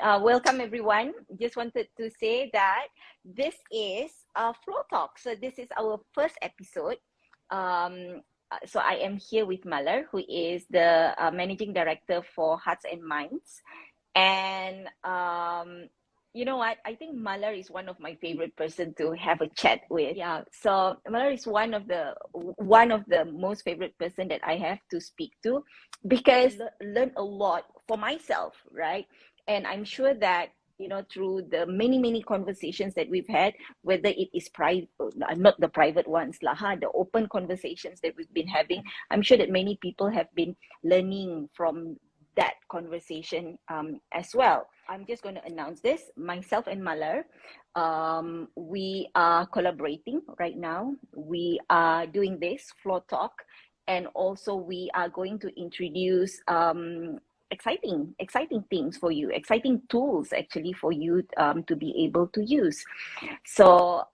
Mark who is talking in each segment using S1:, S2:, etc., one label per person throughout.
S1: Welcome everyone. Just wanted to say that this is FlowTalk. So this is our first episode. So I am here with Malar, who is the Managing Director for Hearts and Minds. And you know what? I think Malar is one of my favorite person to have a chat with. Yeah. So Malar is one of the most favorite person that I have to speak to, because learn a lot for myself, right? And I'm sure that through the many conversations that we've had, whether it is private, not the private ones lah, the open conversations that we've been having, I'm sure that many people have been learning from that conversation as well. I'm just going to announce this. Myself and Malar, we are collaborating right now. We are doing this FlowTalk, and also we are going to introduce exciting things for you, exciting tools actually for you to be able to use. So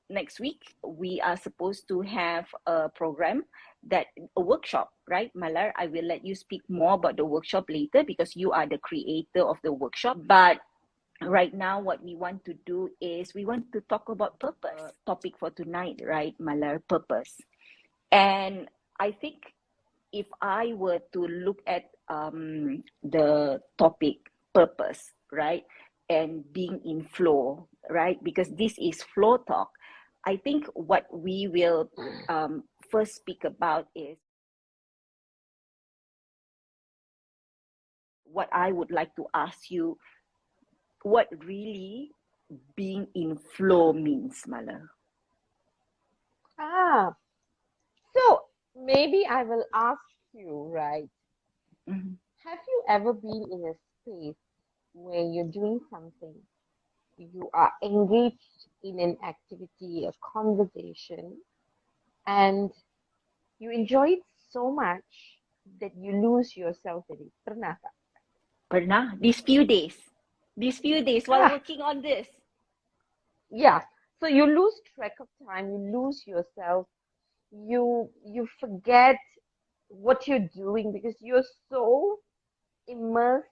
S1: next week we are supposed to have a program, a workshop, right, Malar? I will let you speak more about the workshop later, because you are the creator of the workshop. But right now what we want to do is we want to talk about purpose. Topic for tonight, right, Malar? Purpose. And I think if I were to look at the topic purpose, right, and being in flow, right, because this is FlowTalk, I think what we will first speak about is what I would like to ask you, what really being in flow means, Mala.
S2: So maybe I will ask you, right?
S1: Mm-hmm.
S2: Have you ever been in a space where you're doing something, you are engaged in an activity, a conversation, and you enjoy it so much that you lose yourself in it? Pernah tak?
S1: Pernah, these few days while working on this.
S2: Yeah. So you lose track of time, you lose yourself, you forget what you're doing because you're so immersed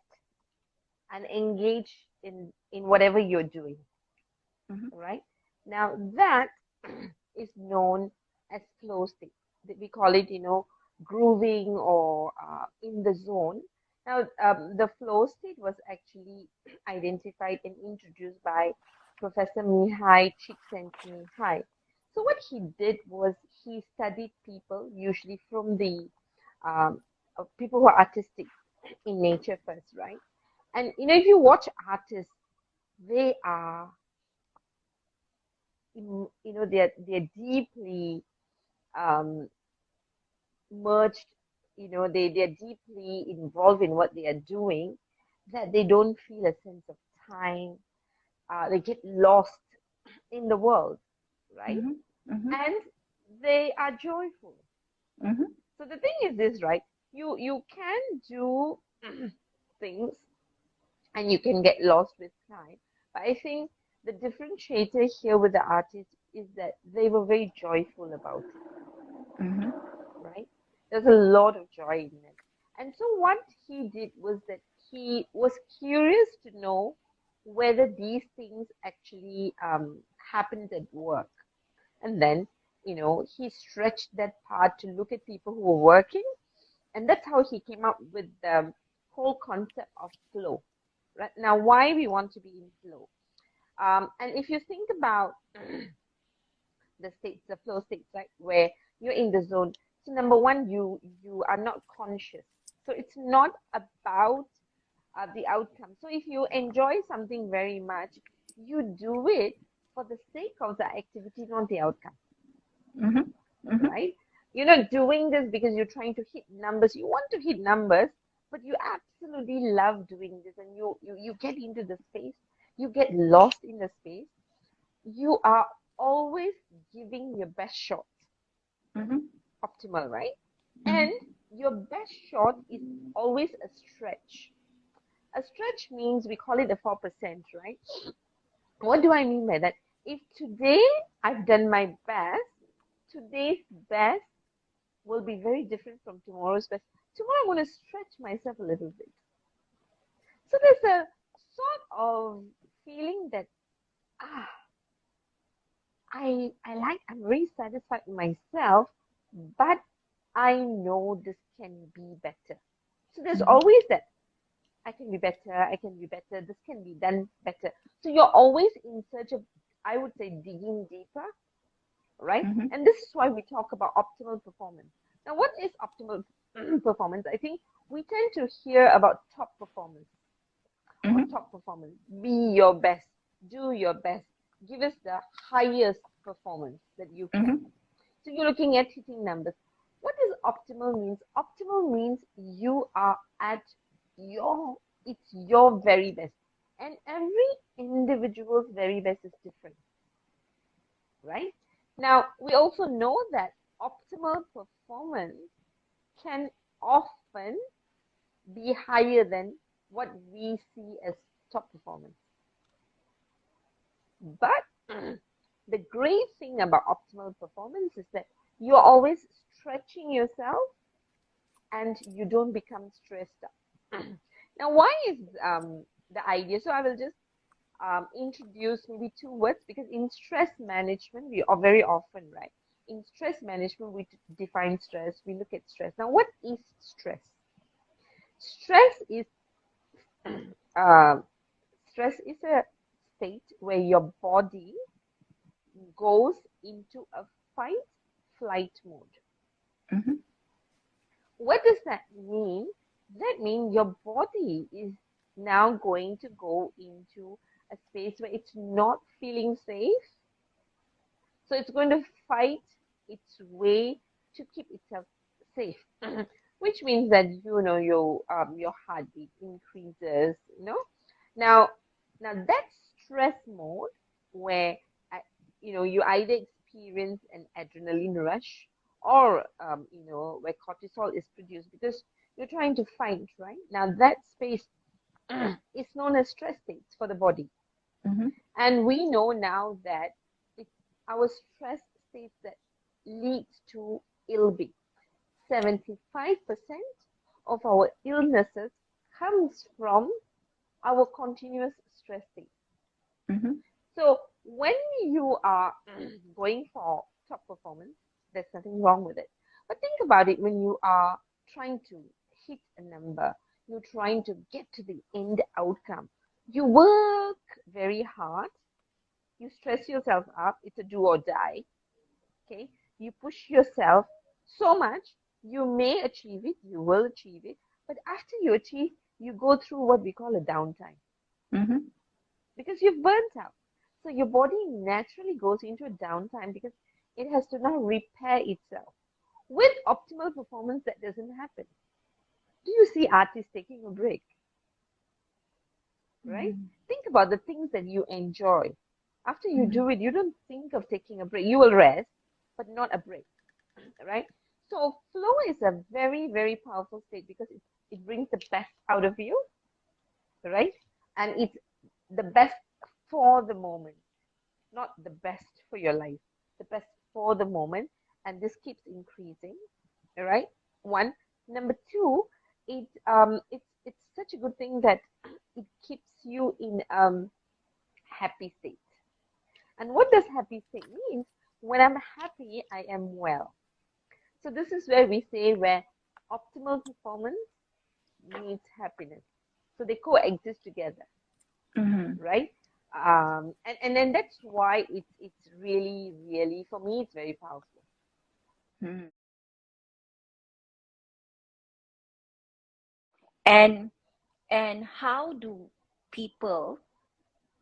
S2: and engaged in whatever you're doing. Right? Now that is known as flow state. We call it, grooving or in the zone. Now, the flow state was actually identified and introduced by Professor Mihai Csikszentmihalyi. So what he did was he studied people, usually from the people who are artistic in nature first, right? And if you watch artists, they are they're deeply merged, they're deeply involved in what they are doing, that they don't feel a sense of time. They get lost in the world, right? And they are joyful. So the thing is this, right? You can do things and you can get lost with time, but I think the differentiator here with the artist is that they were very joyful about it, right? There's a lot of joy in it. And so what he did was that he was curious to know whether these things actually happened at work. And then, he stretched that part to look at people who were working. And that's how he came up with the whole concept of flow. Right? Now, why we want to be in flow? And if you think about the states, the flow states, right, where you're in the zone. So number one, you are not conscious. So it's not about the outcome. So if you enjoy something very much, you do it for the sake of the activity, not the outcome. Right? You're not doing this because you're trying to hit numbers. You want to hit numbers, but you absolutely love doing this, and you get into the space. You get lost in the space. You are always giving your best shot. Optimal, right? And your best shot is always a stretch. A stretch means we call it the 4%, right? What do I mean by that? If today I've done my best, today's best will be very different from tomorrow's best. Tomorrow I'm going to stretch myself a little bit. So there's a sort of feeling that ah, I'm very satisfied with myself, but I know this can be better. So there's
S1: Mm-hmm.
S2: always that I can be better, this can be done better. So you're always in search of, I would say, digging deeper, right?
S1: Mm-hmm.
S2: And this is why we talk about optimal performance. Now, what is optimal performance? I think we tend to hear about top performance or
S1: Mm-hmm.
S2: top performance. Be your best, do your best, give us the highest performance that you can.
S1: Mm-hmm.
S2: So you're looking at hitting numbers. What does optimal means? Optimal means you are at it's your very best. And every individual's very best is different, right? Now, we also know that optimal performance can often be higher than what we see as top performance. But the great thing about optimal performance is that you're always stretching yourself and you don't become stressed out. Now, why is the idea? So I will just introduce maybe two words because in stress management, we are very often, right? In stress management, we define stress, we look at stress. Now, what is stress? Stress is uh, stress is a state where your body goes into a fight flight mode.
S1: Mm-hmm.
S2: What does that mean? That means your body is now going to go into a space where it's not feeling safe. So it's going to fight its way to keep itself safe, which means that your heartbeat increases. Now now that stress mode where uh, you either experience an adrenaline rush or where cortisol is produced because you're trying to fight, right? Now that space is known as stress states for the body.
S1: Mm-hmm.
S2: And we know now that it's our stress states that leads to ill-being. 75% of our illnesses comes from our continuous stress state.
S1: Mm-hmm.
S2: So when you are going for top performance, there's nothing wrong with it. But think about it when you are trying to hit a number, you're trying to get to the end outcome. You work very hard, you stress yourself up, it's a do or die. Okay, you push yourself so much, you may achieve it, you will achieve it, but after you achieve, you go through what we call a downtime
S1: Mm-hmm.
S2: because you've burnt out. So your body naturally goes into a downtime because it has to now repair itself. With optimal performance, that doesn't happen. Do you see artists taking a break? Right? Think about the things that you enjoy. After you
S1: Mm-hmm.
S2: do it, you don't think of taking a break. You will rest, but not a break, right? So flow is a very, very powerful state because it brings the best out of you, right? And it's the best for the moment, not the best for your life, the best for the moment. And this keeps increasing, all right? One. Number two, it's such a good thing that it keeps you in happy state. And what does happy state mean? When I'm happy, I am well. So this is where we say where optimal performance meets happiness. So they coexist together,
S1: Mm-hmm.
S2: right? And then that's why it's really, really, for me, it's very powerful.
S1: Mm-hmm. And how do people,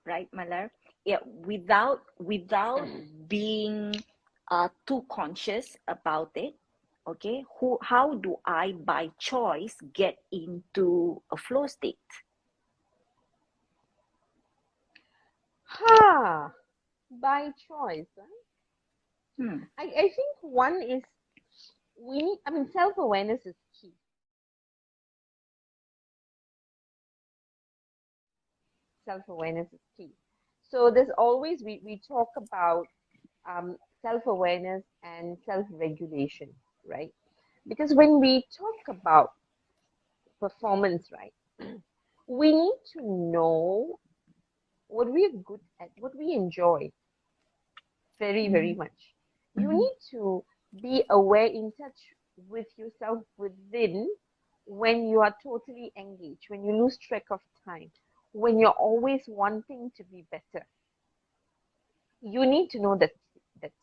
S1: right, Malar, yeah, without being too conscious about it, okay, how do I by choice get into a flow state?
S2: Ha! By choice, right?
S1: Hmm.
S2: I think one is I mean, self-awareness is key. Self-awareness is key. So there's always, we talk about self-awareness and self-regulation, right? Because when we talk about performance, right, we need to know what we are good at, what we enjoy very, very
S1: Mm-hmm.
S2: much. You need to be aware, in touch with yourself within when you are totally engaged, when you lose track of time, when you're always wanting to be better. You need to know that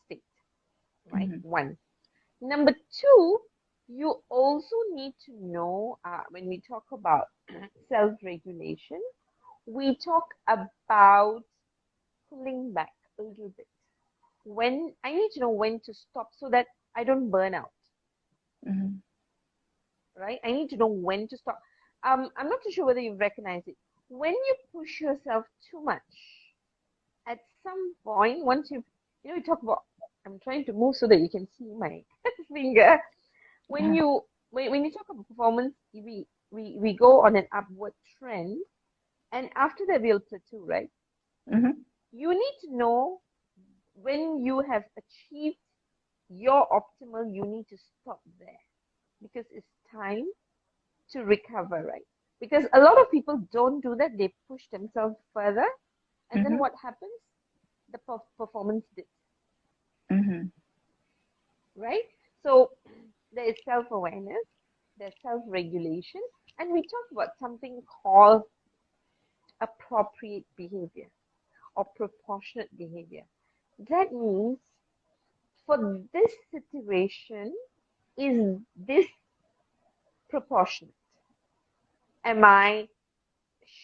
S2: state, right?
S1: Mm-hmm.
S2: One. Number two, you also need to know when we talk about self-regulation, we talk about pulling back a little bit. When I need to know when to stop so that I don't burn out,
S1: Mm-hmm.
S2: right? I need to know when to stop. I'm not too sure whether you recognize it. When you push yourself too much, at some point, once you talk about, I'm trying to move so that you can see my finger. When you when you talk about performance, we go on an upward trend, and after that we'll plateau, right?
S1: Mm-hmm.
S2: You need to know when you have achieved your optimal, you need to stop there because it's time to recover, right? Because a lot of people don't do that. They push themselves further, and then
S1: Mm-hmm.
S2: what happens? The performance dips,
S1: Mm-hmm.
S2: right? So there is self-awareness, there's self-regulation, and we talk about something called appropriate behavior or proportionate behavior. That means for this situation, is this proportionate? Am I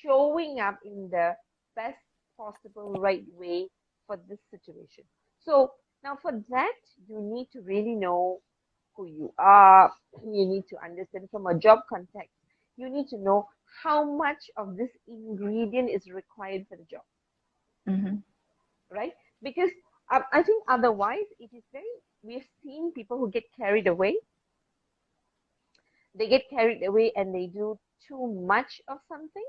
S2: showing up in the best possible right way for this situation? So now for that, you need to really know who you are. You need to understand from a job context. You need to know how much of this ingredient is required for the job,
S1: Mm-hmm.
S2: right? Because I think otherwise it is very, we've seen people who get carried away. They get carried away and they do too much of something.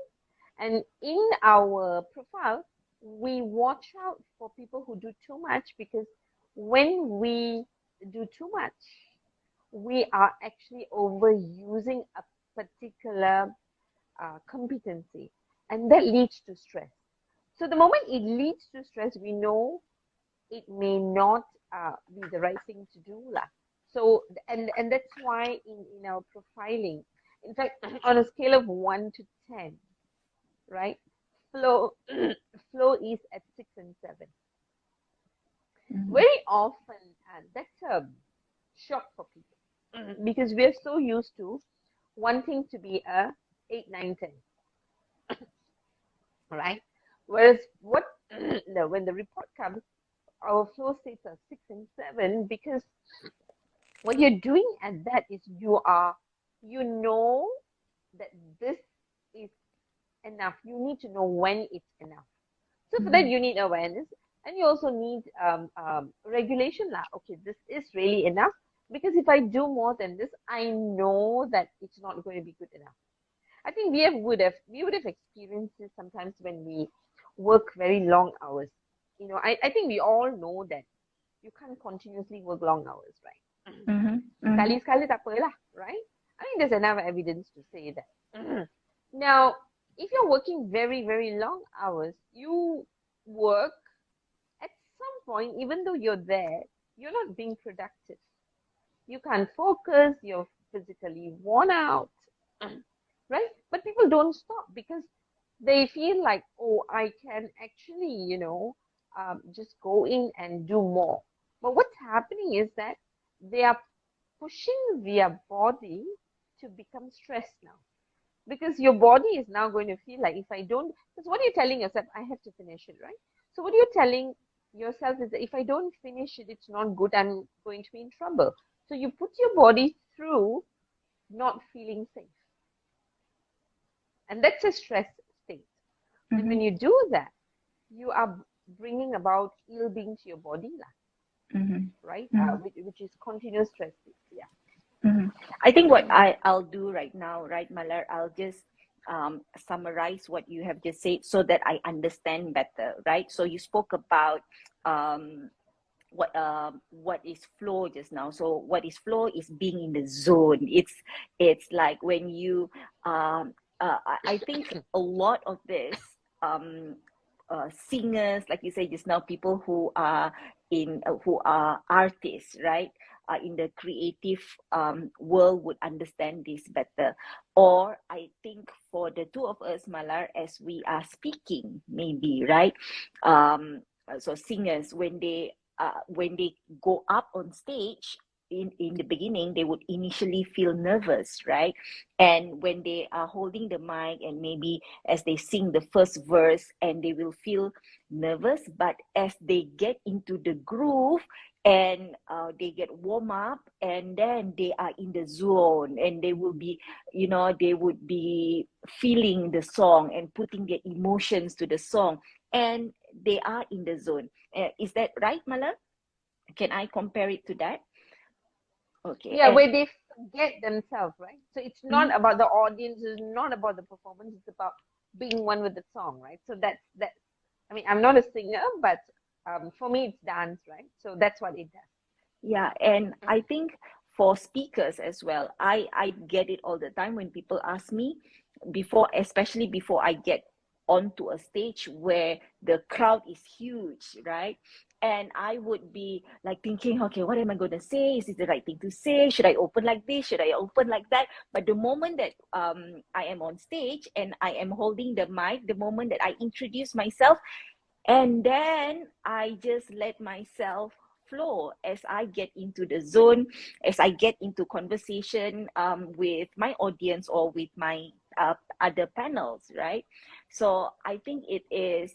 S2: And in our profile, we watch out for people who do too much, because when we do too much, we are actually overusing a particular competency, and that leads to stress. So the moment it leads to stress, we know it may not be the right thing to do lah. So and that's why in our profiling, in fact, on a scale of 1 to 10, right, flow flow is at 6 and 7.
S1: Mm-hmm.
S2: Very often, and that's a shock for people, because we're so used to wanting to be a 8, 9, 10, right? Whereas what no, when the report comes, our flow states are 6 and 7, because what you're doing at that is you know that this is enough. You need to know when it's enough. So for that,
S1: Mm-hmm.
S2: you need awareness, and you also need regulation. Lah. Okay, this is really enough, because if I do more than this, I know that it's not going to be good enough. I think we would have experienced this sometimes when we work very long hours. I think we all know that you can't continuously work long hours, right?
S1: Mm-hmm. Mm-hmm.
S2: Sekali-sekali tak apalah, right? I think there's enough evidence to say that. Now, if you're working very, very long hours, you work at some point, even though you're there, you're not being productive. You can't focus, you're physically worn out, right? But people don't stop because they feel like, oh, I can actually, just go in and do more. But what's happening is that they are pushing their body to become stressed now, because your body is now going to feel like, if I don't, because what you're telling yourself, I have to finish it, right? So what you're telling yourself is that if I don't finish it, it's not good, I'm going to be in trouble. So you put your body through not feeling safe, and that's a stress state. And
S1: Mm-hmm.
S2: when you do that, you are bringing about ill-being to your body, right?
S1: Mm-hmm.
S2: Which is continuous stress. Yeah.
S1: Mm-hmm. I think what I'll do right now, right, Malar, I'll just summarize what you have just said so that I understand better, right? So you spoke about um, what is flow just now. So what is flow is being in the zone. It's like when you I think a lot of this singers, like you say just now, people who are artists, right? In the creative world would understand this better. Or I think for the two of us, Malar, as we are speaking, maybe, right? So singers, when they go up on stage, in the beginning, they would initially feel nervous, right? And when they are holding the mic and maybe as they sing the first verse, and they will feel nervous, but as they get into the groove and they get warm up, and then they are in the zone, and they will be, they would be feeling the song and putting their emotions to the song, and they are in the zone. Is that right, Mala? Can I compare it to that? Okay.
S2: Yeah,
S1: And
S2: where they forget themselves, right? So it's
S1: mhm.
S2: not about the audience, it's not about the performance, it's about being one with the song, right? So that's I mean, I'm not a singer, but for me it's dance, right? So that's what it
S1: Yeah, and
S2: does.
S1: I think for speakers as well, I get it all the time when people ask me before, especially before I get onto a stage where the crowd is huge, right? And I would be like thinking, okay, what am I going to say? Is it the right thing to say? Should I open like this? Should I open like that? But the moment that I am on stage and I am holding the mic, the moment that I introduce myself, and then I just let myself flow as I get into the zone, as I get into conversation with my audience or with my other panels, right? So I think it is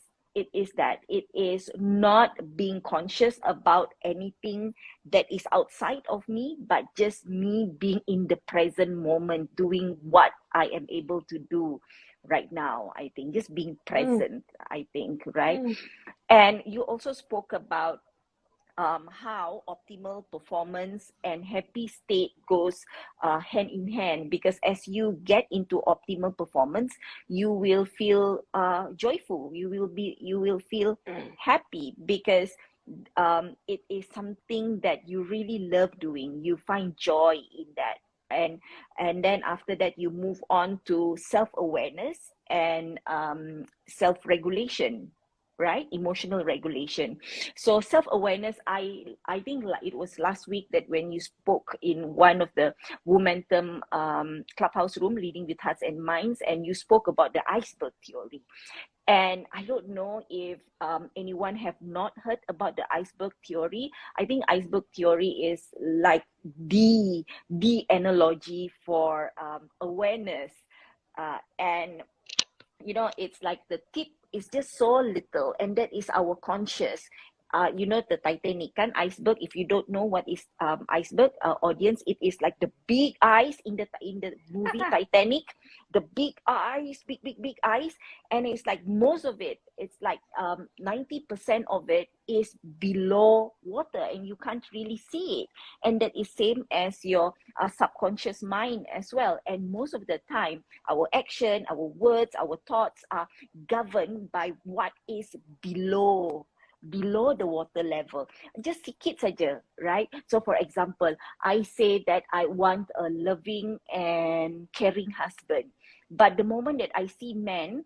S1: that it is not being conscious about anything that is outside of me, but just me being in the present moment, doing what I am able to do right now. I think just being
S2: Mm,
S1: present, I think, right?
S2: mm,
S1: And you also spoke about how optimal performance and happy state goes hand in hand, because as you get into optimal performance, you will feel joyful, you will feel
S2: mm,
S1: happy, because it is something that you really love doing, you find joy in that. And then after that, you move on to self-awareness and self-regulation, right? Emotional regulation. So self-awareness, I think like it was last week that when you spoke in one of the Momentum Clubhouse room, Leading with Hearts and Minds, and you spoke about the iceberg theory. And I don't know if anyone have not heard about the iceberg theory. I think iceberg theory is like the analogy for awareness, and it's like the tip is just so little, and that is our conscious. The Titanic kan iceberg. If you don't know what is iceberg, audience, it is like the big eyes in the movie Titanic, the big eyes, big eyes, and it's like most of it, it's like 90% of it is below water, and you can't really see it. And that is same as your subconscious mind as well. And most of the time, our action, our words, our thoughts are governed by what is below the water level. Just sikit saja, right? So for example, I say that I want a loving and caring husband. But the moment that I see men,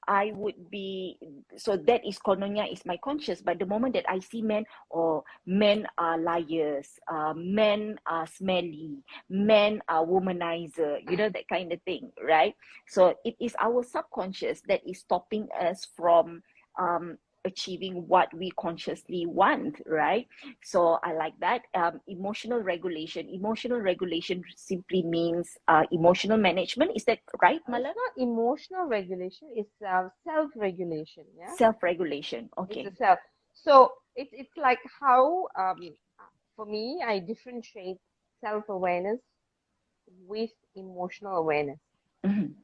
S1: I would be, so that is kononnya is my conscious. But the moment that I see men, or men are liars, men are smelly, men are womanizer, that kind of thing, right? So it is our subconscious that is stopping us from achieving what we consciously want, right? So I like that. Emotional regulation. Emotional regulation simply means emotional management. Is that right,
S2: it's
S1: Mala?
S2: not emotional regulation, it's self-regulation, yeah?
S1: Self-regulation.
S2: It's a
S1: Okay.
S2: self. So it's like how for me I differentiate self-awareness with emotional awareness.
S1: Mhm.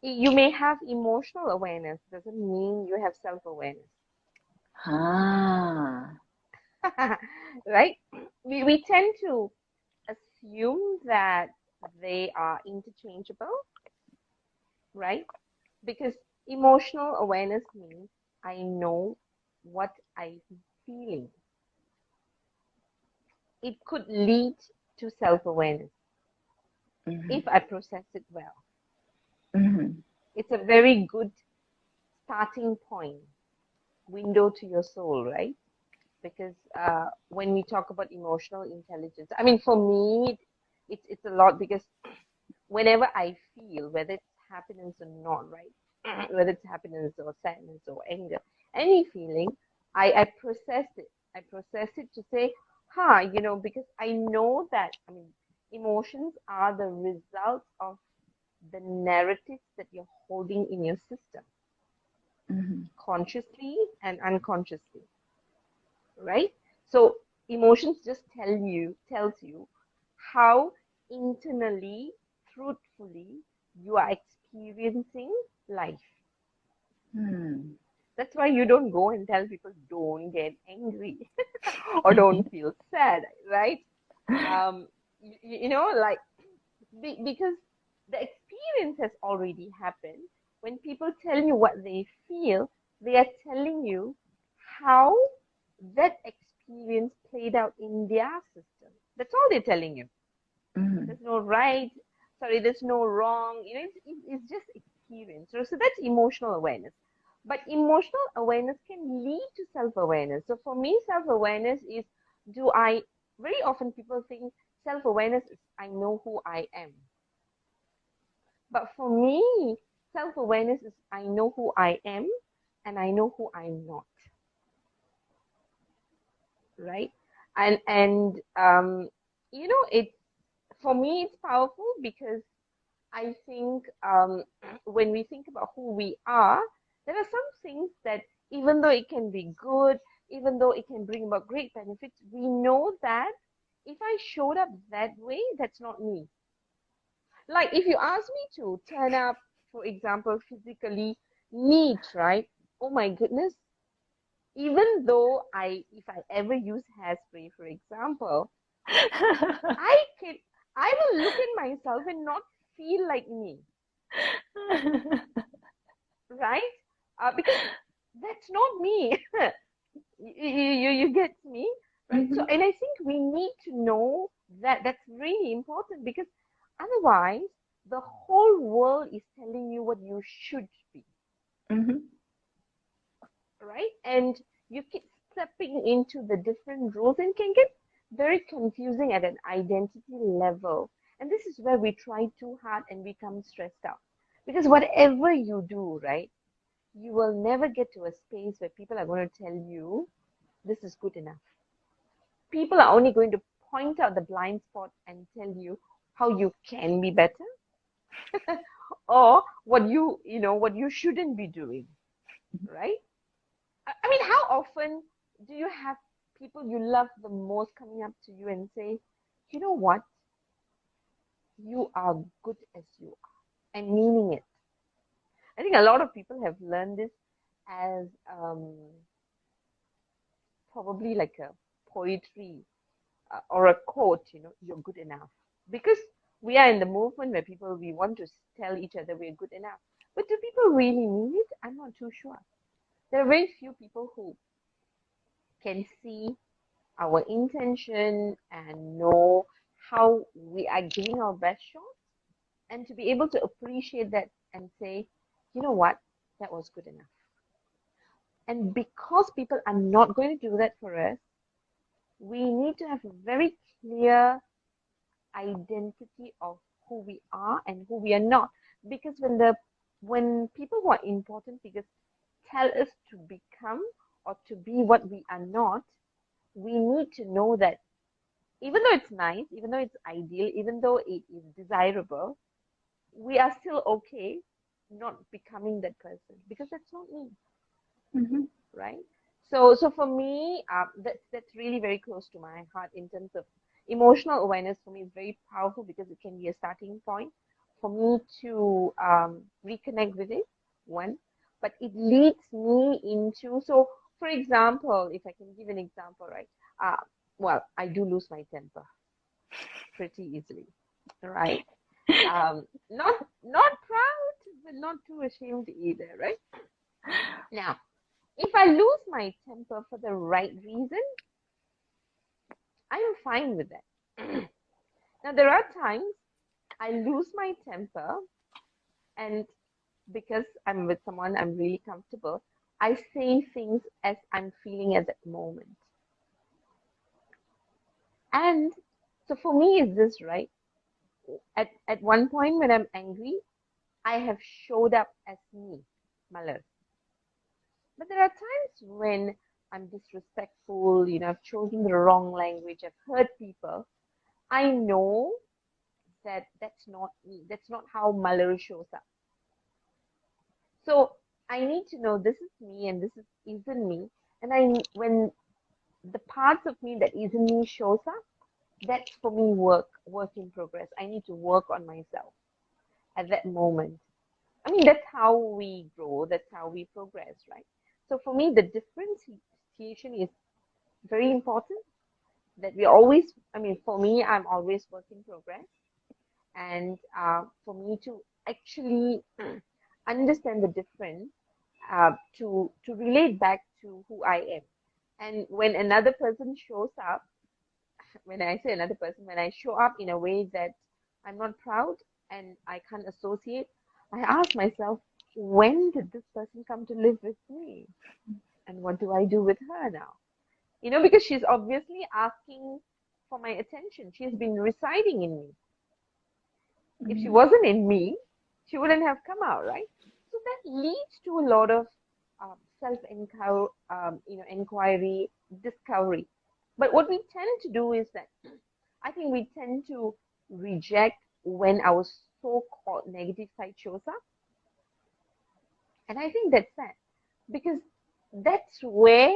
S2: You may have emotional awareness, doesn't mean you have self-awareness.
S1: Ah.
S2: Right? We tend to assume that they are interchangeable, right? Because emotional awareness means I know what I'm feeling. It could lead to self awareness
S1: Mhm.
S2: if I process it well.
S1: Mm-hmm.
S2: It's a very good starting point, window to your soul, right? Because when we talk about emotional intelligence, I mean, for me, it's a lot because whenever I feel, whether it's happiness or not, right? Whether it's happiness or sadness or anger, any feeling, I process it. I process it to say, because I know that, I mean, emotions are the result of the narratives that you're holding in your system,
S1: Mm-hmm.
S2: consciously and unconsciously, right? So emotions just tells you how internally, truthfully you are experiencing life.
S1: Mm-hmm.
S2: That's why you don't go and tell people don't get angry or don't feel sad, right? Um, like because the experience has already happened. When people tell you what they feel, they are telling you how that experience played out in their system. That's all they're telling you.
S1: Mm-hmm.
S2: There's no right, sorry, there's no wrong. It's just experience. So that's emotional awareness. But emotional awareness can lead to self-awareness. So for me, self-awareness is do I, very often people think self-awareness is I know who I am. But for me, self-awareness is I know who I am and I know who I'm not, right? And it for me it's powerful because I think when we think about who we are, there are some things that even though it can be good, even though it can bring about great benefits, we know that if I showed up that way, that's not me. Like if you ask me to turn up, for example, physically neat, right? Oh my goodness. Even though if I ever use hairspray, for example, I can, I will look at myself and not feel like me, right? Because that's not me. You get me, right? So,
S1: Mm-hmm.
S2: and I think we need to know that that's really important because otherwise, the whole world is telling you what you should be,
S1: Mm-hmm.
S2: right? And you keep stepping into the different roles and can get very confusing at an identity level. And this is where we try too hard and become stressed out. Because whatever you do, right, you will never get to a space where people are going to tell you this is good enough. People are only going to point out the blind spot and tell you how you can be better or what you shouldn't be doing, right? I mean, how often do you have people you love the most coming up to you and say, you know what, you are good as you are, and meaning it? I think a lot of people have learned this as probably like a poetry or a quote, you're good enough. Because we are in the movement where people, we want to tell each other we're good enough. But do people really mean it? I'm not too sure. There are very few people who can see our intention and know how we are giving our best shot and to be able to appreciate that and say, you know what, that was good enough. And because people are not going to do that for us, we need to have a very clear identity of who we are and who we are not. Because when people who are important figures tell us to become or to be what we are not, we need to know that even though it's nice, even though it's ideal, even though it is desirable, we are still okay not becoming that person because that's not me,
S1: Mm-hmm.
S2: right? So for me, that's really very close to my heart in terms of emotional awareness. For me, is very powerful because it can be a starting point for me to reconnect with it. One, but it leads me into so. For example, if I can give an example, right? Uh, well, I do lose my temper pretty easily, right? Not proud, but not too ashamed either, right? Now, if I lose my temper for the right reason, I am fine with that. Now, there are times I lose my temper And because I'm with someone I'm really comfortable, I say things as I'm feeling at that moment. And so for me, it's this, right? At one point when I'm angry, I have showed up as me, Malar. But there are times when I'm disrespectful, I've chosen the wrong language, I've hurt people. I know that that's not me. That's not how Malar shows up. So I need to know this is me and this isn't me. And when the parts of me that isn't me shows up, that's for me work in progress. I need to work on myself at that moment. I mean, that's how we grow, that's how we progress, right? So for me, the differentiation is very important, that we always, I mean, for me, I'm always work in progress. And for me to actually understand the difference, to relate back to who I am. And when another person shows up, when I say another person, when I show up in a way that I'm not proud and I can't associate, I ask myself, when did this person come to live with me? And what do I do with her now? Because she's obviously asking for my attention. She's been residing in me. If she
S1: Mm-hmm.
S2: wasn't in me, she wouldn't have come out, right? So that leads to a lot of self inquiry, discovery. But what we tend to do is that I think we tend to reject when our so-called negative side shows up. And I think that's sad because that's where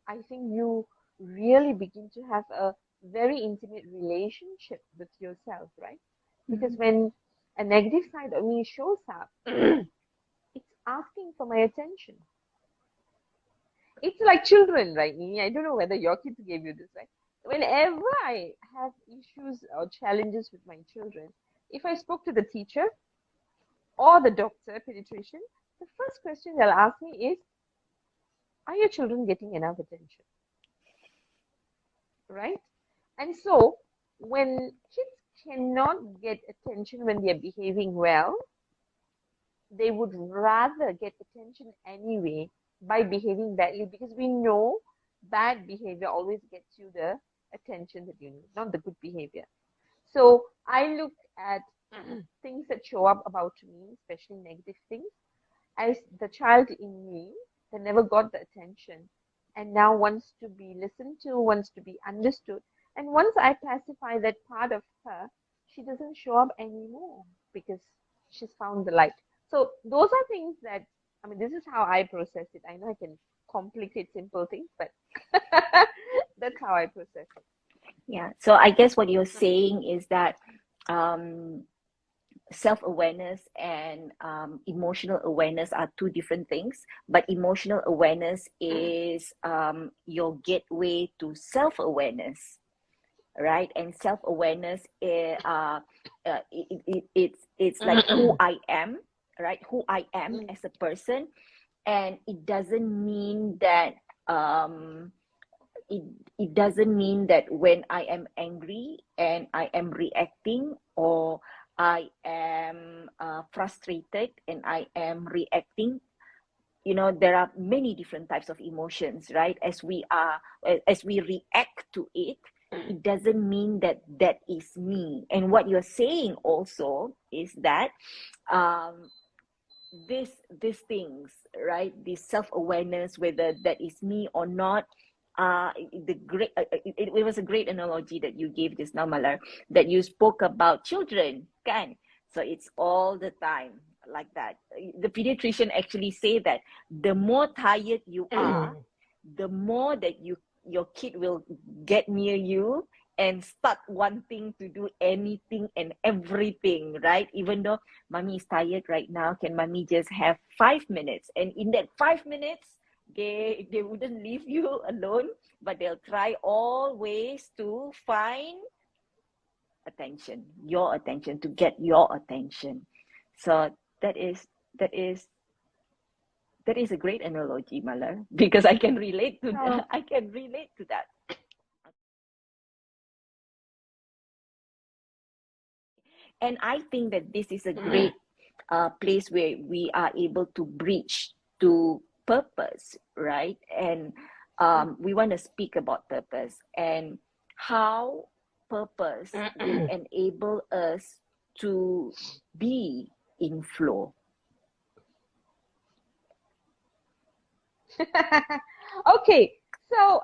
S2: I think you really begin to have a very intimate relationship with yourself, right? Because
S1: Mm-hmm.
S2: when a negative side of me shows up, it's asking for my attention. It's like children, right, Nini? I don't know whether your kids gave you this, right? Whenever I have issues or challenges with my children, if I spoke to the teacher or the doctor, pediatrician, the first question they'll ask me is, are your children getting enough attention? Right? And so when kids cannot get attention when they're behaving well, they would rather get attention anyway by behaving badly, because we know bad behavior always gets you the attention that you need, not the good behavior. So I look at things that show up about me, especially negative things, as the child in me that never got the attention and now wants to be listened to, wants to be understood. And once I pacify that part of her, she doesn't show up anymore because she's found the light. So those are things that, I mean, this is how I process it. I know I can complicate simple things, but that's how I process it.
S1: Yeah. So I guess what you're saying is that um, self-awareness and emotional awareness are two different things, but emotional awareness is your gateway to self-awareness, right? And self-awareness it's like who I am, right? Who I am as a person. And it doesn't mean that um, it, it doesn't mean that when I am angry and I am reacting, or I am frustrated and I am reacting, there are many different types of emotions, right? As we react to it, it doesn't mean that that is me. And what you're saying also is that um, these things, right? This self-awareness, whether that is me or not, it was a great analogy that you gave just now, Malar, that you spoke about children, kan? So it's all the time like that. The pediatrician actually say that the more tired you are, the more that your kid will get near you and start wanting to do anything and everything, right? Even though mommy is tired right now, can mommy just have 5 minutes? And in that 5 minutes, they wouldn't leave you alone, but they'll try all ways to find attention, your attention, to get your attention. So that is that is a great analogy, Malar, because I can relate to
S2: So,
S1: I can relate to that. And I think that this is a great a place where we are able to bridge to purpose, right? And we want to speak about purpose and how purpose will enable us to be in flow.
S2: Okay, so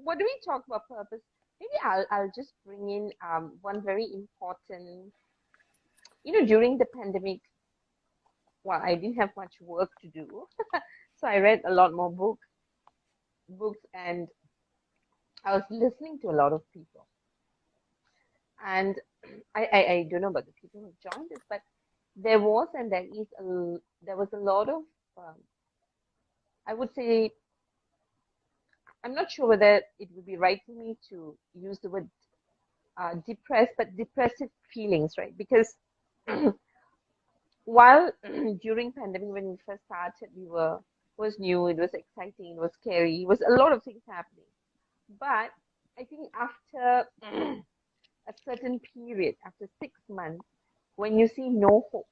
S2: what do we talk about purpose? Maybe I'll just bring in one very important. During the pandemic, well, I didn't have much work to do, so I read a lot more books, and I was listening to a lot of people. And I don't know about the people who joined us, but there was and there was a lot of um, I would say, I'm not sure whether it would be right for me to use the word depressed, but depressive feelings, right? Because while during pandemic when we first started, was new, it was exciting, it was scary, it was a lot of things happening. But I think after a certain period, after 6 months, when you see no hope,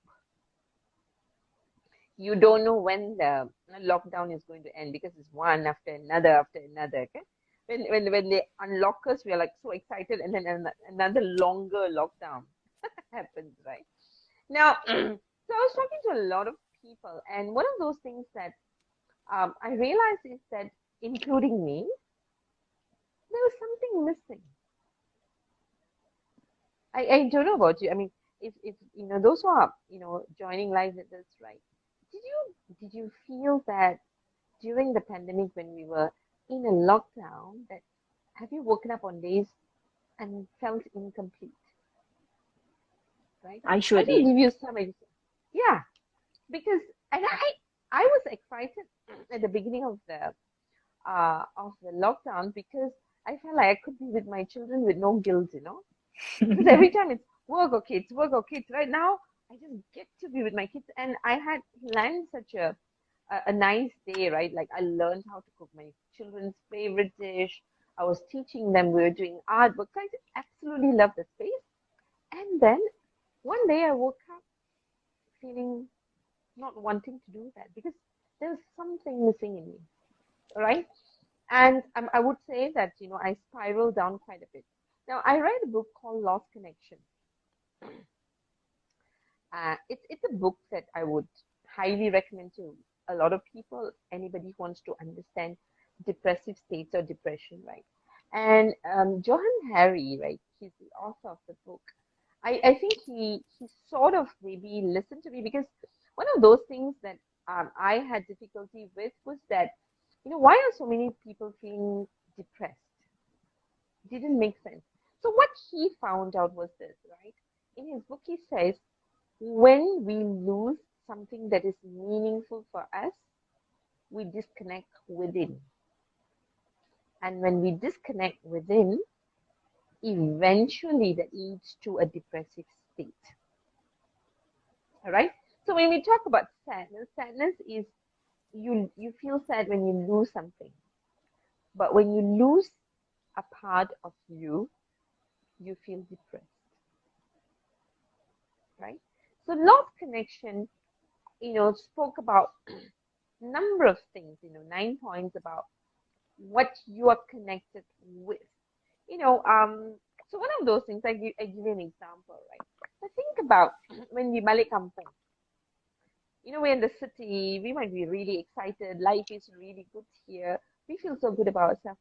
S2: you don't know when the lockdown is going to end because it's one after another after another. Okay? When they unlock us, we are like so excited, and then another longer lockdown happens, right? Now, so I was talking to a lot of people, and one of those things that I realized is that, including me, there was something missing. I don't know about you. I mean, if those who are joining live with us, right? Did you feel that during the pandemic when we were in a lockdown, that have you woken up on days and felt incomplete, right?
S1: I
S2: I
S1: sure
S2: can
S1: did.
S2: give you some examples. Yeah, because and I was excited at the beginning of the lockdown because I felt like I could be with my children with no guilt. Because every time it's work or kids. Right now, I just get to be with my kids, and I had planned such a nice day, right? Like I learned how to cook my children's favorite dish. I was teaching them. We were doing artwork. So I absolutely love the space. And then one day I woke up feeling not wanting to do that because there was something missing in me, right? And I would say that I spiraled down quite a bit. Now I read a book called Lost Connection. It's a book that I would highly recommend to a lot of people, anybody who wants to understand depressive states or depression, right? And Johan Harry, right? He's the author of the book. I think he sort of maybe listened to me because one of those things that I had difficulty with was that, why are so many people feeling depressed? Didn't make sense. So what he found out was this, right? In his book, he says when we lose something that is meaningful for us, we disconnect within. And when we disconnect within, eventually that leads to a depressive state. All right? So when we talk about sadness is you feel sad when you lose something. But when you lose a part of you, you feel depressed. Right? So lost connection, spoke about number of things, 9 points about what you are connected with. You know, um, so one of those things, I give you an example, right? So think about when we balik kampung. We're in the city, we might be really excited, life is really good here, we feel so good about ourselves.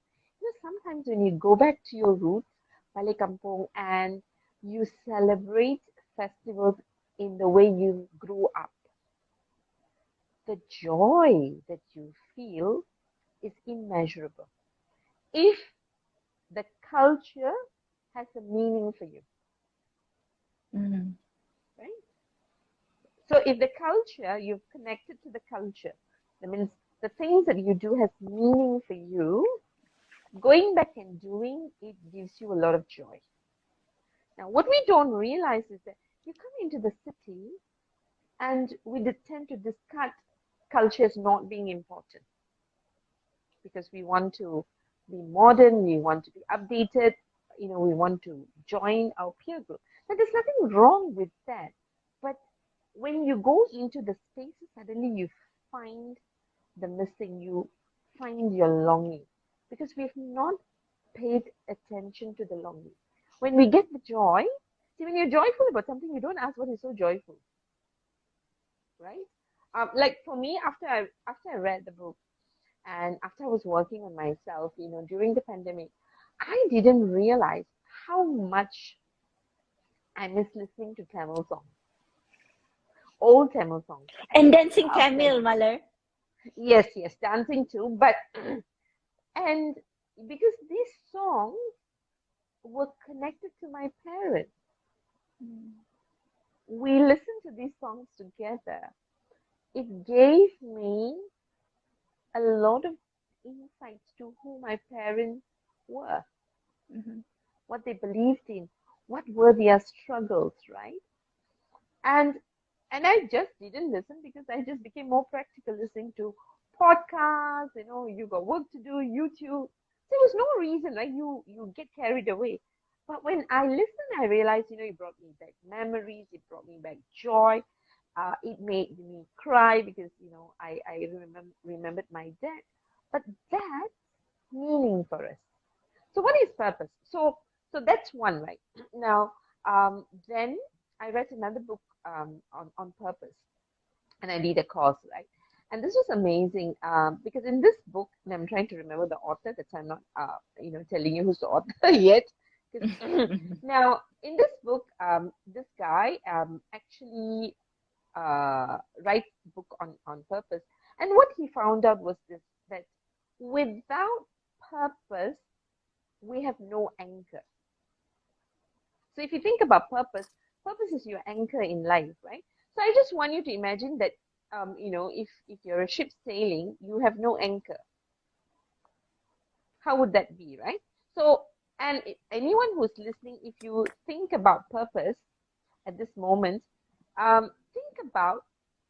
S2: Sometimes when you go back to your roots, balik kampung, and you celebrate festivals in the way you grew up, the joy that you feel is immeasurable. If the culture has a meaning for you,
S1: Mm.
S2: right? So if the culture, you've connected to the culture, that means the things that you do has meaning for you, going back and doing it gives you a lot of joy. Now, what we don't realize is that you come into the city and we tend to discard culture as not being important because we want to be modern, we want to be updated, we want to join our peer group. Now, there's nothing wrong with that, but when you go into the spaces, suddenly you find the missing, you find your longing, because we've not paid attention to the longing. When we get the joy, see, when you're joyful about something, you don't ask what is so joyful, right? Like for me, after I read the book and after I was working on myself, during the pandemic, I didn't realize how much I miss listening to Tamil songs, old Tamil songs. I
S1: And
S2: just
S1: dancing
S2: love
S1: Tamil,
S2: Tamil songs.
S1: Malar.
S2: Yes, yes, dancing too, but and because these songs were connected to my parents, we listened to these songs together. It gave me a lot of insights to who my parents were,
S1: Mm-hmm.
S2: what they believed in, what were their struggles, right? And and I just didn't listen because I just became more practical listening to podcasts, you got work to do, YouTube. There was no reason, right? You get carried away. But when I listened, I realized, it brought me back memories, it brought me back joy. It made me cry because, I remembered my dad. But that's meaning for us. So what is purpose? So that's one, right? Now, then I read another book on purpose, and I did a course, right? And this was amazing because in this book, and I'm trying to remember the author. That's why I'm not, telling you who's the author yet. 'Cause now, in this book, this guy actually writes a book on purpose, and what he found out was this: that without purpose, we have no anchor. So if you think about purpose, purpose is your anchor in life, right? So I just want you to imagine that, if you're a ship sailing, you have no anchor. How would that be, right? So, and anyone who's listening, if you think about purpose at this moment, think about,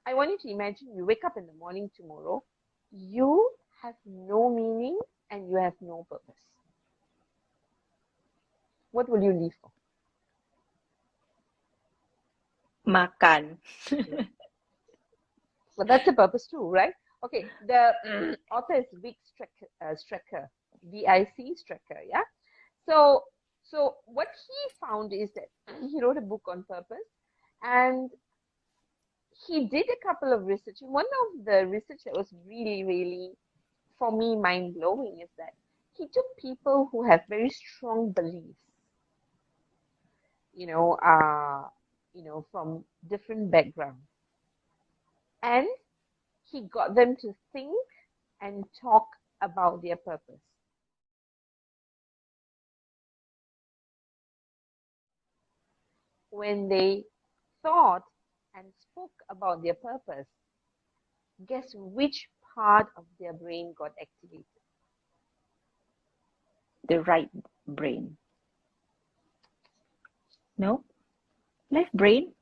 S2: I want you to imagine you wake up in the morning tomorrow, you have no meaning and you have no purpose. What will you live for?
S1: Makan.
S2: But that's the purpose too, right? Okay, the author is Vic Strecker, Vic Strecker, yeah. So, so what he found is that he wrote a book on purpose, and he did a couple of research. And one of the research that was really, really, for me, mind blowing is that he took people who have very strong beliefs, you know, uh, from different backgrounds, and he got them to think and talk about their purpose. When they thought and spoke about their purpose, guess which part of their brain got activated?
S1: The right brain. No? Left brain?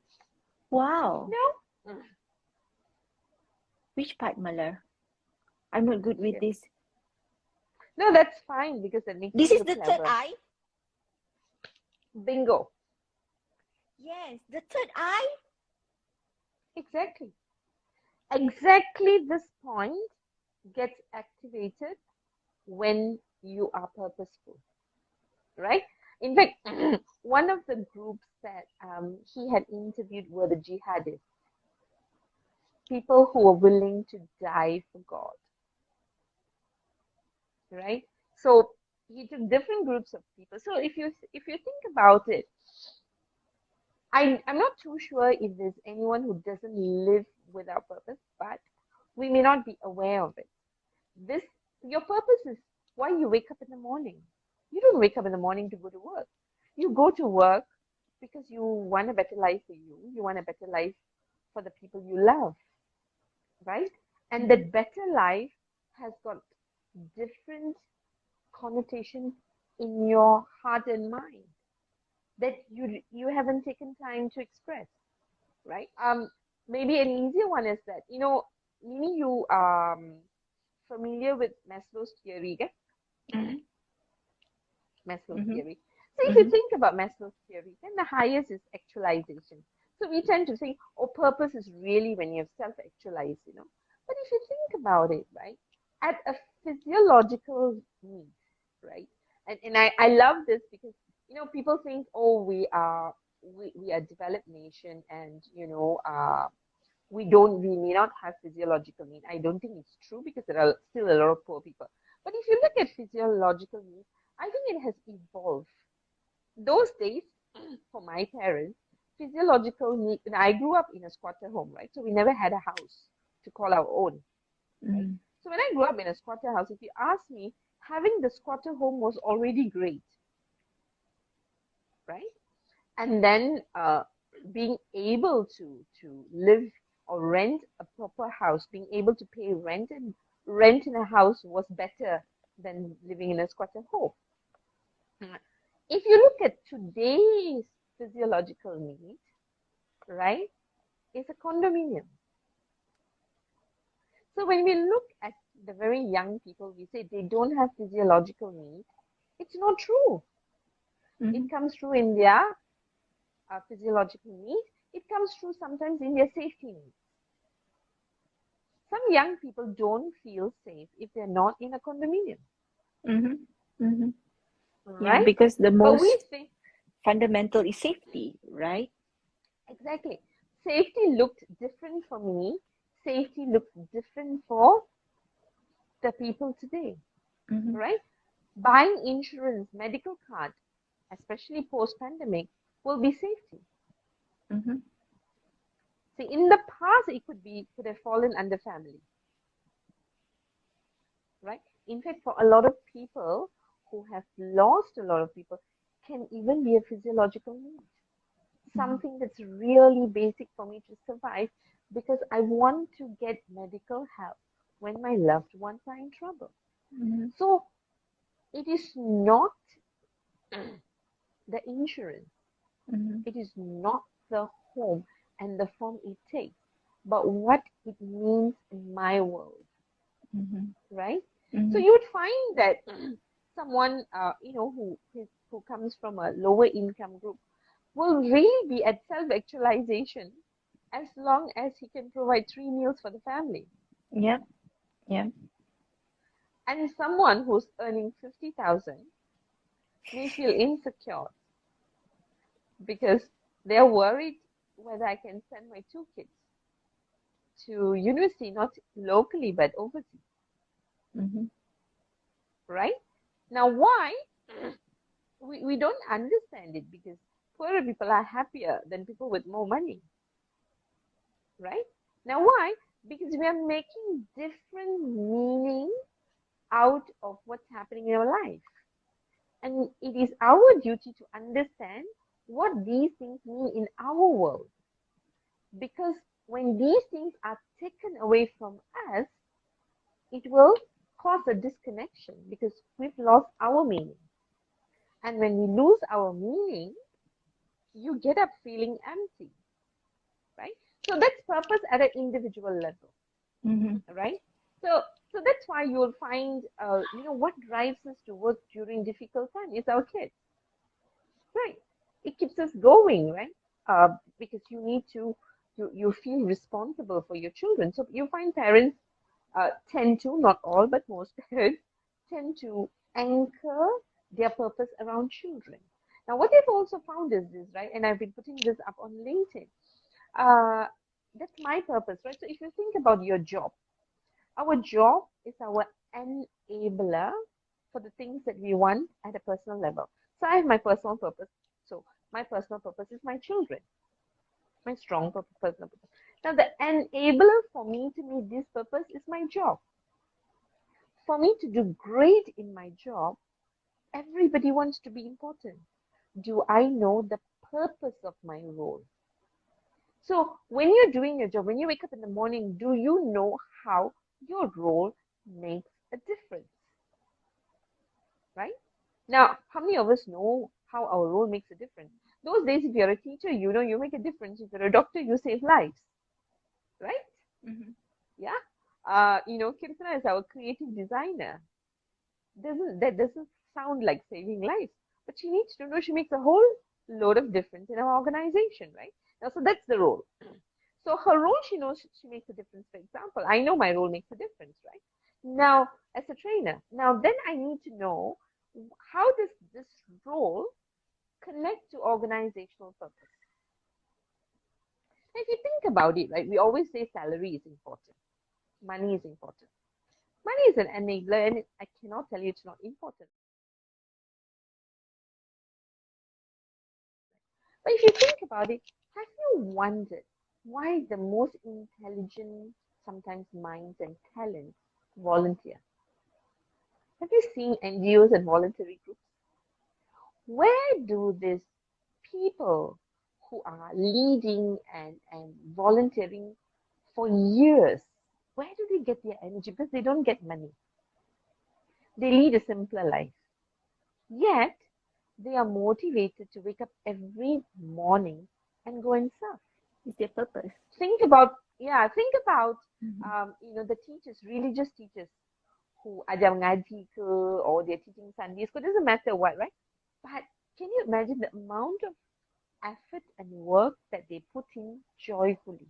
S1: Wow.
S2: No?
S1: Which part, Malar? I'm not good with
S2: Yes.
S1: this.
S2: No, that's fine because that makes
S1: This
S2: you
S1: is
S2: look
S1: the third
S2: clever.
S1: eye?
S2: Bingo.
S1: Yes, the third eye?
S2: Exactly. Exactly this point gets activated when you are purposeful, right? In fact, one of the groups that he had interviewed were the jihadists, people who are willing to die for God, right? So he took different groups of people. So if you think about it, I'm not too sure if there's anyone who doesn't live without purpose, but we may not be aware of it. This Your purpose is why you wake up in the morning. You don't wake up in the morning to go to work. You go to work because you want a better life for you. You want a better life for the people you love, right? And
S1: Mhm.
S2: that better life has got different connotation in your heart and mind that you haven't taken time to express, right? Maybe an easier one is that, Nini, you familiar with Maslow's theory, okay?
S1: Mhm.
S2: Maslow's
S1: Mhm.
S2: theory. So if you
S1: Mhm.
S2: think about Maslow's theory, then the highest is actualization. So we tend to think, oh, purpose is really when you have self-actualized, you know. But if you think about it, right, at a physiological need, right, and I love this because, you know, people think, oh, we are a developed nation and, you know, we may not have physiological need. I don't think it's true because there are still a lot of poor people. But if you look at physiological needs, I think it has evolved. Those days, for my parents, physiological need, and I grew up in a squatter home, right? So we never had a house to call our own, right?
S1: Mm-hmm.
S2: So when I grew up in a squatter house, if you ask me, having the squatter home was already great, right? And then being able to live or rent a proper house, being able to pay rent and rent in a house was better than living in a squatter home. If you look at today's physiological need, right, is a condominium. So when we look at the very young people, we say they don't have physiological need. It's not true.
S1: Mm-hmm.
S2: It comes through in their physiological need. It comes through sometimes in their safety needs. Some young people don't feel safe if they're not in a condominium,
S1: Mm-hmm. Mm-hmm. Yeah,
S2: right?
S1: because the
S2: But we
S1: most
S2: think,
S1: fundamental is safety, right?
S2: exactly, safety looked different for me. Safety looks different for the people today,
S1: Mm-hmm.
S2: right? Buying insurance, medical card, especially post-pandemic, will be safety.
S1: Mm-hmm.
S2: See, in the past, it could have fallen under family, right? In fact, for a lot of people who have lost a lot of people, can even be a physiological need,
S1: Mm-hmm.
S2: something that's really basic for me to survive because I want to get medical help when my loved ones are in trouble.
S1: Mm-hmm.
S2: So it is not the insurance,
S1: Mm-hmm.
S2: it is not the home and the form it takes, but what it means in my world,
S1: Mm-hmm.
S2: right? So
S1: Mm-hmm.
S2: you would find that someone, you know, who comes from a lower income group will really be at self-actualization as long as he can provide 3 meals for the family.
S1: Yeah. Yeah.
S2: And someone who's earning 50,000 may feel insecure because they're worried whether I can send my 2 kids to university, not locally but overseas,
S1: Mm-hmm.
S2: right? Now, why? We don't understand it because poorer people are happier than people with more money, right? Now, why? Because we are making different meaning out of what's happening in our life. And it is our duty to understand what these things mean in our world. Because when these things are taken away from us, it will cause a disconnection because we've lost our meaning. And when we lose our meaning, you get up feeling empty, right? So that's purpose at an individual level,
S1: Mm-hmm.
S2: right? So that's why you'll find, you know, what drives us to work during difficult time is our kids, right? It keeps us going, right? Because you need to, you feel responsible for your children. So you find parents tend to, not all, but most parents tend to anchor their purpose around children. Now, what they've also found is this, right? And I've been putting this up on LinkedIn. Uh, that's my purpose, right? So if you think about your job, our job is our enabler for the things that we want at a personal level. So I have my personal purpose. So my personal purpose is my children, my strong personal purpose. Now the enabler for me to meet this purpose is my job. For me to do great in my job, everybody wants to be important. Do I know the purpose of my role? So when you're doing your job, when you wake up in the morning, do you know how your role makes a difference? Right? Now, how many of us know how our role makes a difference? Those days, if you're a teacher, you know you make a difference. If you're a doctor, you save lives, right?
S1: Mm-hmm.
S2: Yeah. You know, Kirtana is our creative designer. Doesn't sound like saving lives, but she needs to know she makes a whole load of difference in our organization, right? Now, so that's the role. So her role, she knows she makes a difference. For example, I know my role makes a difference, right? Now, as a trainer, now then I need to know how does this role connect to organizational purpose. If you think about it, right, we always say salary is important, money is important. Money is an enabler, and I cannot tell you it's not important. But if you think about it, have you wondered why the most intelligent, sometimes minds and talents volunteer? Have you seen NGOs and voluntary groups? Where do these people who are leading and volunteering for years, where do they get their energy? Because they don't get money. They lead a simpler life. Yet, they are motivated to wake up every morning and go and serve.
S1: It's their purpose.
S2: Think about, the teachers, religious teachers who ajar ngaji ke, or they're teaching Sunday school, doesn't matter what, right? But can you imagine the amount of effort and work that they put in joyfully?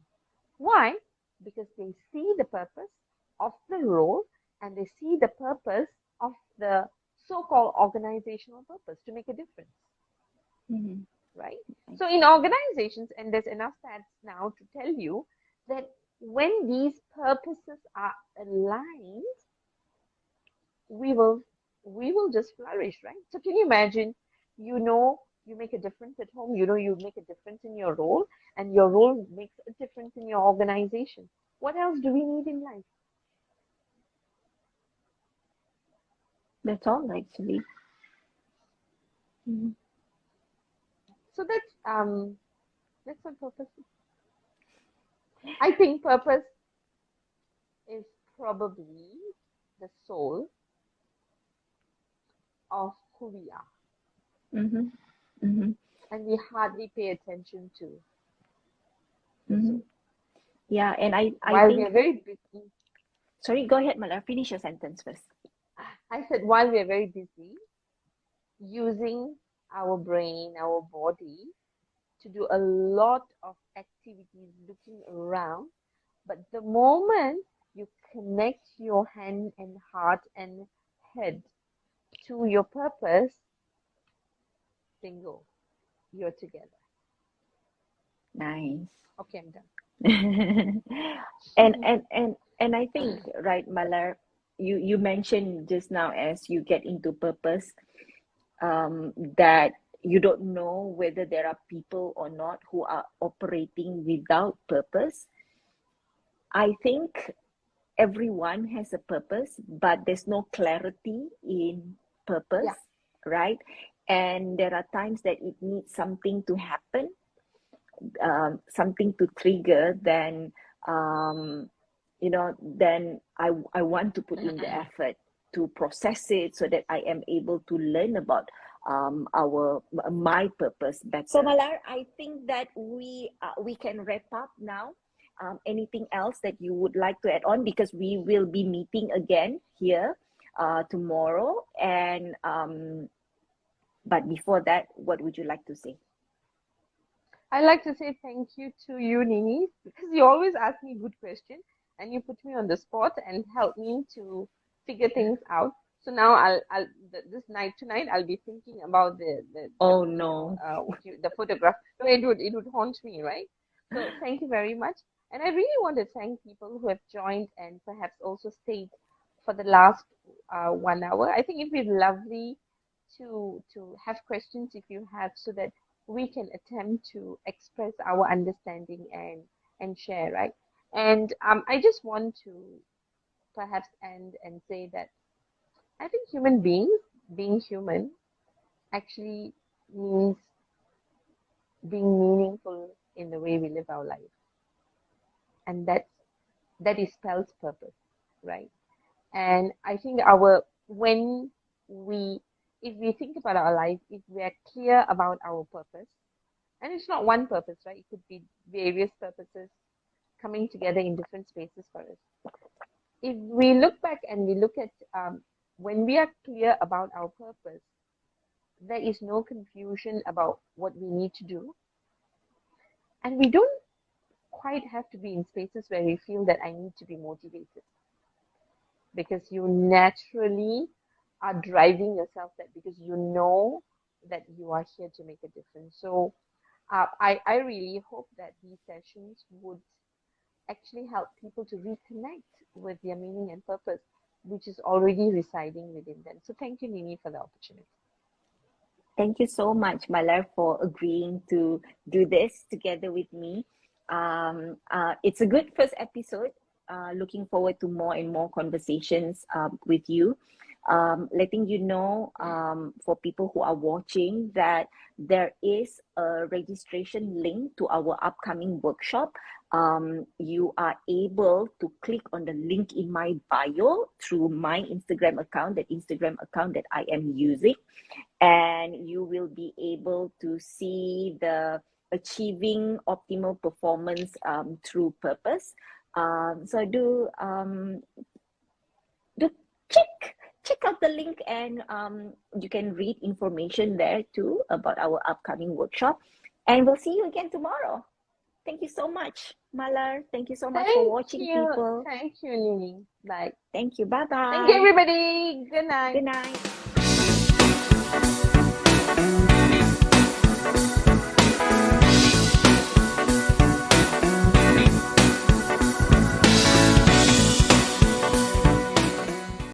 S2: Why? Because they see the purpose of the role and they see the purpose of the so-called organizational purpose to make a difference, right? So in organizations, and there's enough stats now to tell you that when these purposes are aligned, we will just flourish, right? So can you imagine, you make a difference at home, you make a difference in your role, and your role makes a difference in your organization. What else do we need in life?
S1: That's all, actually.
S2: So that's what purpose is. I think purpose is probably the soul of who we are, and we hardly pay attention to the soul.
S1: Yeah, and I
S2: While
S1: think
S2: we are very busy,
S1: sorry, go ahead, Mala. Finish your sentence first.
S2: I said while we are very busy using our brain, our body to do a lot of activities looking around, but the moment you connect your hand and heart and head to your purpose, bingo, you're together.
S1: Nice.
S2: Okay, I'm done.
S1: and I think, right, Malar, you mentioned just now, as you get into purpose, that you don't know whether there are people or not who are operating without purpose. I think everyone has a purpose, but there's no clarity in purpose, right? And there are times that it needs something to happen, something to trigger, then then I want to put in the effort to process it so that I am able to learn about my purpose better. So Malar, I think that we can wrap up now. Anything else that you would like to add on, because we will be meeting again here tomorrow, and but before that, what would you like to say?
S2: I'd like to say thank you to you, Nini, because you always ask me good questions and you put me on the spot and help me to figure things out. So now this night tonight I'll be thinking about the photograph. So it would haunt me, right? So thank you very much, and I really want to thank people who have joined and perhaps also stayed for the last 1 hour. I think it'd be lovely to have questions if you have, so that we can attempt to express our understanding and share, right? And I just want to perhaps end and say that I think human beings, being human, actually means being meaningful in the way we live our life, and that is spells purpose, right? And I think if we think about our life, if we are clear about our purpose, and it's not one purpose, right? It could be various purposes coming together in different spaces for us. If we look back and we look at when we are clear about our purpose, there is no confusion about what we need to do. And we don't quite have to be in spaces where we feel that I need to be motivated, because you naturally are driving yourself that, because you know that you are here to make a difference. So I really hope that these sessions would actually help people to reconnect with their meaning and purpose, which is already residing within them. So thank you, Nini, for the opportunity.
S1: Thank you so much, Malar, for agreeing to do this together with me. It's a good first episode. Looking forward to more and more conversations with you. Letting you know, for people who are watching, that there is a registration link to our upcoming workshop. You are able to click on the link in my bio through my Instagram account, that Instagram account that I am using, and you will be able to see the achieving optimal performance through purpose. So do check out the link, and you can read information there too about our upcoming workshop. And we'll see you again tomorrow. Thank you so much, Malar. Thank you so much for watching, people.
S2: Thank you, Nini. Bye.
S1: Thank you. Bye bye.
S2: Thank you, everybody. Good night.
S1: Good night.